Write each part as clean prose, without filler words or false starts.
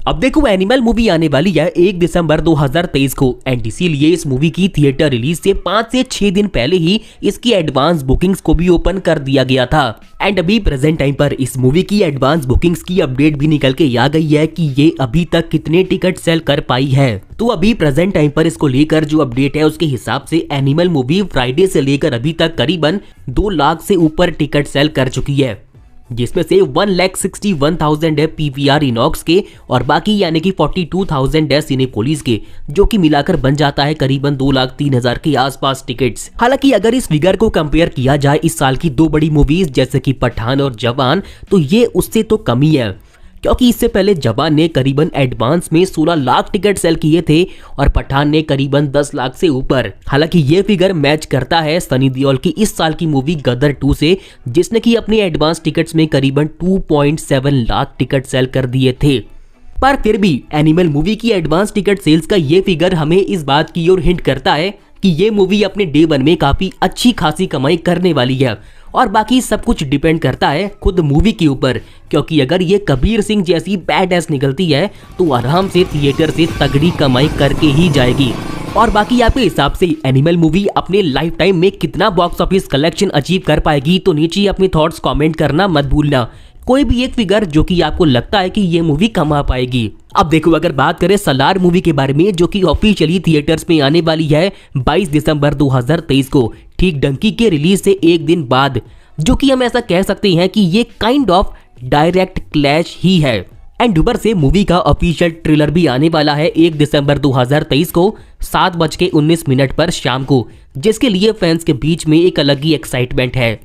अब देखो animal movie आने वाली है 1 दिसंबर 2023 को एंड इसीलिए इस मूवी की थिएटर रिलीज से 5 से 6 दिन पहले ही इसकी एडवांस बुकिंग्स को भी ओपन कर दिया गया था। एंड अभी प्रेजेंट टाइम पर इस मूवी की एडवांस बुकिंग्स की अपडेट भी निकल के आ गई है कि ये अभी तक कितने टिकट सेल कर पाई है। तो अभी प्रेजेंट टाइम पर इसको लेकर जो अपडेट है उसके हिसाब से एनिमल मूवी फ्राइडे से लेकर अभी तक करीबन 2 लाख से ऊपर टिकट सेल कर चुकी है, जिसमें से 1,61,000 है पीवीआर इनॉक्स के और बाकी यानी कि 42,000 है सिनेपोलिस के, जो कि मिलाकर बन जाता है करीबन 2,03,000 के आसपास टिकट्स। हालांकि अगर इस फिगर को कंपेयर किया जाए इस साल की 2 बड़ी मूवीज जैसे कि पठान और जवान, तो ये उससे तो कम ही है, क्योंकि इससे पहले जवान ने करीबन एडवांस में 16 लाख टिकट सेल किए थे और पठान ने करीबन 10 लाख से ऊपर। हालांकि ये फिगर मैच करता है सनी देओल की इस साल की मूवी गदर 2 से, जिसने की अपने एडवांस टिकट्स में करीबन 2.7 लाख टिकट सेल कर दिए थे। पर फिर भी एनिमल मूवी की एडवांस टिकट सेल्स का ये फिगर हमें इस बात की ओर हिंट करता है कि ये मूवी अपने डे 1 में काफी अच्छी खासी कमाई करने वाली है और बाकी सब कुछ डिपेंड करता है खुद मूवी के ऊपर, क्योंकि अगर ये कबीर सिंह जैसी बैड एस निकलती है तो आराम से थिएटर से तगड़ी कमाई करके ही जाएगी। और बाकी आपके हिसाब से एनिमल मूवी अपने लाइफ टाइम में कितना बॉक्स ऑफिस कलेक्शन अचीव कर पाएगी, तो नीचे अपने थॉट्स कमेंट करना मत भूलना। कोई भी एक फिगर जो कि आपको लगता है कि ये मूवी कमा पाएगी। अब देखो अगर बात करें सलार मूवी के बारे में, जो कि ऑफिशियली थिएटर्स में आने वाली है 22 दिसंबर 2023 को, ठीक डंकी के रिलीज से एक दिन बाद, जो कि हम ऐसा कह सकते हैं कि ये काइंड ऑफ डायरेक्ट क्लैश ही है। एंड ऊपर से मूवी का ऑफिशियल ट्रेलर भी आने वाला है 1 दिसंबर 2023 को 7:19 पर शाम को, जिसके लिए फैंस के बीच में एक अलग ही एक्साइटमेंट है।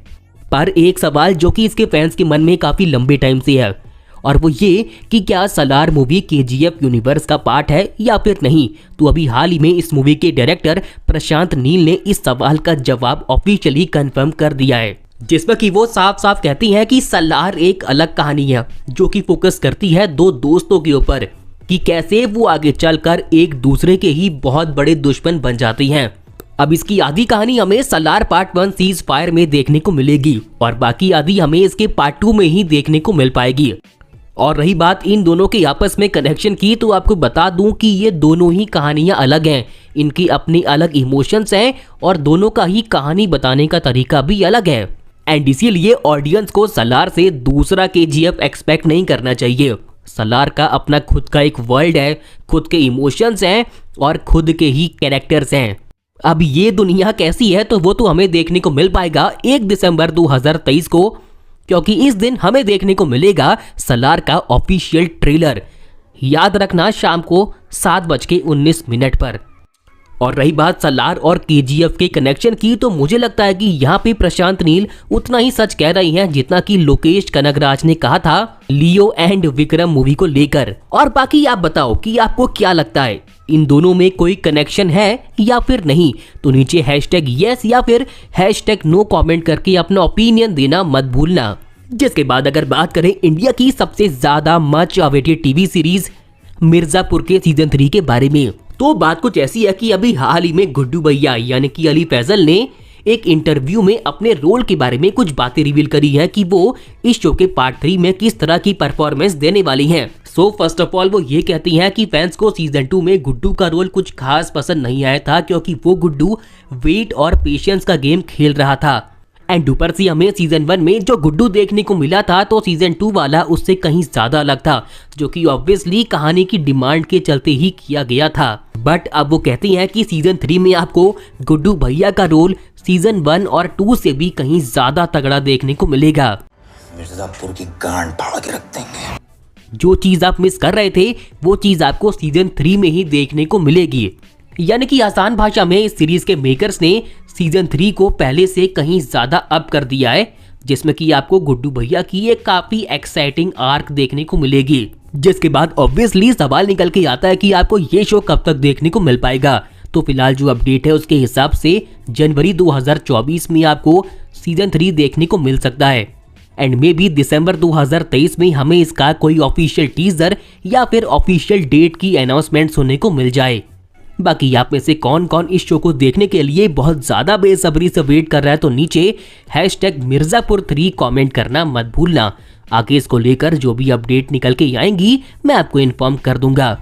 पर एक सवाल जो कि इसके फैंस के मन में काफी लंबे टाइम से है, और वो ये कि क्या सलार मूवी केजीएफ यूनिवर्स का पार्ट है या फिर नहीं। तो अभी हाल ही में इस मूवी के डायरेक्टर प्रशांत नील ने इस सवाल का जवाब ऑफिशियली कंफर्म कर दिया है, जिसमें कि वो साफ साफ कहती हैं कि सलार एक अलग कहानी है जो कि फोकस करती है 2 दोस्तों के ऊपर कि कैसे वो आगे चलकर एक दूसरे के ही बहुत बड़े दुश्मन बन जाती हैं। अब इसकी आधी कहानी हमें सलार पार्ट 1 सीज फायर में देखने को मिलेगी और बाकी आधी हमें इसके पार्ट 2 में ही देखने को मिल पाएगी। और रही बात इन दोनों के आपस में कनेक्शन की, तो आपको बता दूं कि ये दोनों ही कहानियां अलग हैं, इनकी अपनी अलग इमोशंस हैं और दोनों का ही कहानी बताने का तरीका भी अलग है। एंड इसीलिए ऑडियंस को सलार से दूसरा केजीएफ एक्सपेक्ट नहीं करना चाहिए। सलार का अपना खुद का एक वर्ल्ड है, खुद के इमोशंस हैं और खुद के ही कैरेक्टर्स हैं। अब ये दुनिया कैसी है तो वो तो हमें देखने को मिल पाएगा 1 दिसंबर 2023 को, क्योंकि इस दिन हमें देखने को मिलेगा सलार का ऑफिशियल ट्रेलर। याद रखना शाम को 7:19 पर। और रही बात सलार और केजीएफ के कनेक्शन की, तो मुझे लगता है कि यहाँ पे प्रशांत नील उतना ही सच कह रही हैं जितना कि लोकेश कनगराज ने कहा था लियो एंड विक्रम मूवी को लेकर। और बाकी आप बताओ कि आपको क्या लगता है, इन दोनों में कोई कनेक्शन है या फिर नहीं। तो नीचे #yes या फिर #no कमेंट करके अपना ओपिनियन देना मत भूलना। जिसके बाद अगर बात करें इंडिया की सबसे ज्यादा much awaited TV series Mirzapur के सीजन 3 के बारे में, तो बात कुछ ऐसी है कि अभी हाल ही में गुड्डू भैया यानी कि अली फैजल ने एक इंटरव्यू में अपने रोल के बारे में कुछ बातें रिवील करी है कि वो इस शो के पार्ट 3 में किस तरह की परफॉर्मेंस देने वाली हैं। सो फर्स्ट ऑफ ऑल वो ये कहती हैं कि फैंस को सीजन 2 में गुड्डू का रोल कुछ खास पसंद नहीं आया था, क्योंकि वो गुड्डू वेट और पेशेंस का गेम खेल रहा था। एंड ऊपर से हमें सीजन 1 में जो गुड्डू देखने को मिला था तो सीजन 2 वाला उससे कहीं ज्यादा अलग था, जो कि ऑब्वियसली कहानी की डिमांड के चलते ही किया गया था। बट अब वो कहती हैं कि सीजन 3 में आपको गुड्डू भैया का रोल सीजन 1 और 2 से भी कहीं ज्यादा तगड़ा देखने को मिलेगा। मिर्जापुर की गांड फाड़ के रख देंगे। जो चीज आप मिस कर रहे थे वो चीज आपको सीजन 3 में ही देखने को मिलेगी। यानी कि आसान भाषा में इस सीरीज के मेकर्स ने सीजन 3 को पहले से कहीं ज्यादा अप कर दिया है, जिसमें कि आपको गुड्डू भैया की एक काफी एक्साइटिंग आर्क देखने को मिलेगी। जिसके बाद ऑब्वियसली सवाल निकल के आता है कि आपको ये शो कब तक देखने को मिल पाएगा। तो फिलहाल जो अपडेट है उसके हिसाब से जनवरी 2024 में आपको सीजन 3 देखने को मिल सकता है। एंड मे बी दिसंबर 2023 में हमें इसका कोई ऑफिशियल टीजर या फिर ऑफिशियल डेट की अनाउंसमेंट सुनने को मिल जाए। बाकी आप में से कौन कौन इस शो को देखने के लिए बहुत ज्यादा बेसब्री से वेट कर रहा है, तो नीचे #मिर्जापुर3 कमेंट करना मत भूलना। आगे इसको लेकर जो भी अपडेट निकल के आएंगी मैं आपको इन्फॉर्म कर दूंगा।